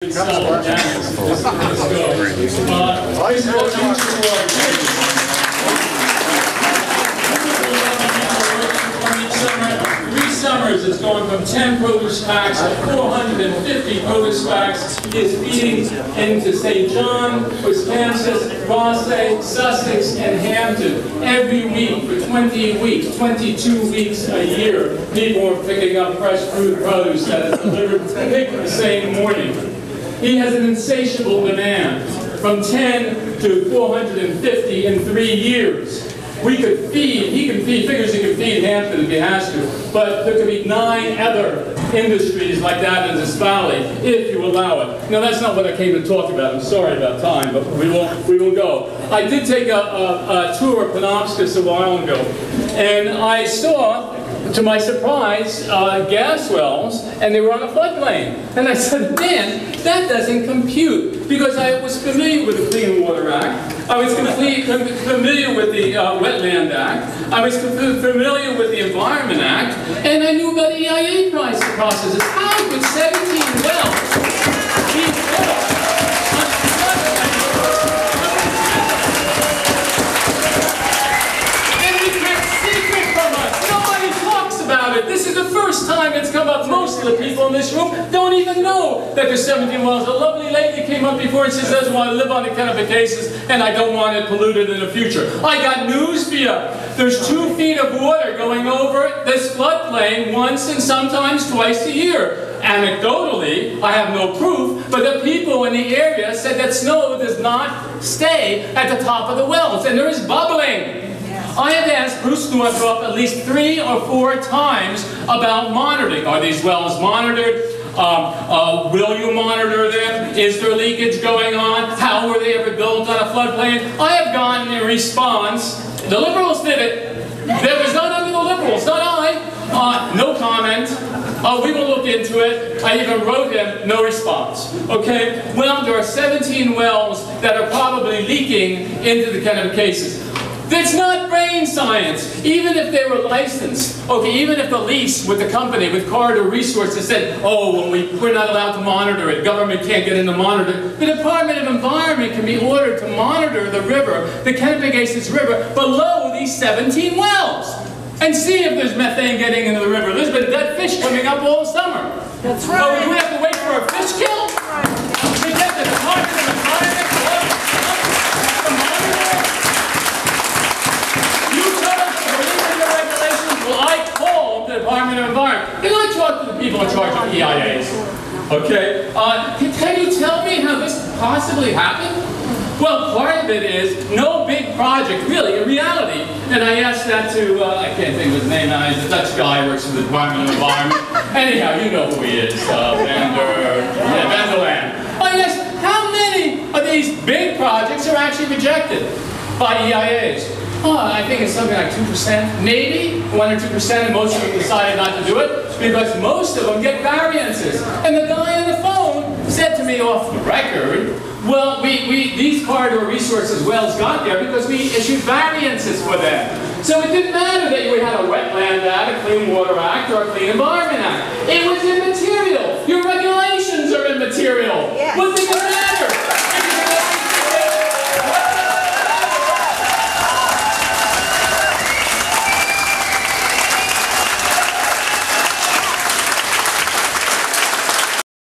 Summers, it's going from 10 produce packs to 450 produce packs. Is feeding into St. John, Wisconsin, Rossay, Sussex, and Hampton every week for 20 weeks, 22 weeks a year. People are picking up fresh fruit produce that is delivered the same morning. He has an insatiable demand, from 10 to 450 in 3 years. We could feed, he figures he could feed Hampton if he has to, but there could be 9 other industries like that in this valley, if you allow it. Now that's not what I came to talk about, I'm sorry about time, but we will go. I did take a tour of Penobscot a while ago, and I saw, to my surprise, gas wells, and they were on a floodplain. And I said, man, that doesn't compute, because I was familiar with the Clean Water Act, I was familiar with the Wetland Act, I was familiar with the Environment Act, and I knew about EIA processes. How could 17 wells be built? This is the first time it's come up. Most of the people in this room don't even know that there's 17 wells. A lovely lady came up before and she says, well, I live on the Kennebecasis and I don't want it polluted in the future. I got news for you. There's 2 feet of water going over this floodplain once and sometimes twice a year. Anecdotally, I have no proof, but the people in the area said that snow does not stay at the top of the wells, and there is bubbling. I have asked Bruce Northrop at least 3 or 4 times about monitoring. Are these wells monitored? Will you monitor them? Is there leakage going on? How were they ever built on a floodplain? I have gotten a response. The Liberals did it. There was none under the Liberals, not I. No comment. We will look into it. I even wrote him, no response. Okay? Well, there are 17 wells that are probably leaking into the Kennebecasis. That's not brain science. Even if they were licensed, okay, even if the lease with the company, with Corridor Resources said, oh, well, we're not allowed to monitor it, government can't get in to monitor it. The Department of Environment can be ordered to monitor the river, the Kennebecasis River, below these 17 wells, and see if there's methane getting into the river. There's been dead fish coming up all summer. That's right. Oh, do we have to wait for a fish kill to get the Department of Environment to monitor it? Well, I called the Department of Environment, and I talked to the people in charge of EIAs. Okay? Can you tell me how this possibly happened? Well, part of it is no big project, really, in reality. And I asked that to, I can't think of his name now, he's a Dutch guy who works for the Department of Environment. Anyhow, you know who he is, Vanderland. I asked, how many of these big projects are actually rejected by EIAs? Oh, I think it's something like 2%, maybe 1 or 2%, and most of them decided not to do it because most of them get variances. And the guy on the phone said to me off the record, well, these Corridor Resources wells got there because we issued variances for them. So it didn't matter that we had a Wetland Act, a Clean Water Act, or a Clean Environment Act. It was immaterial. Your regulations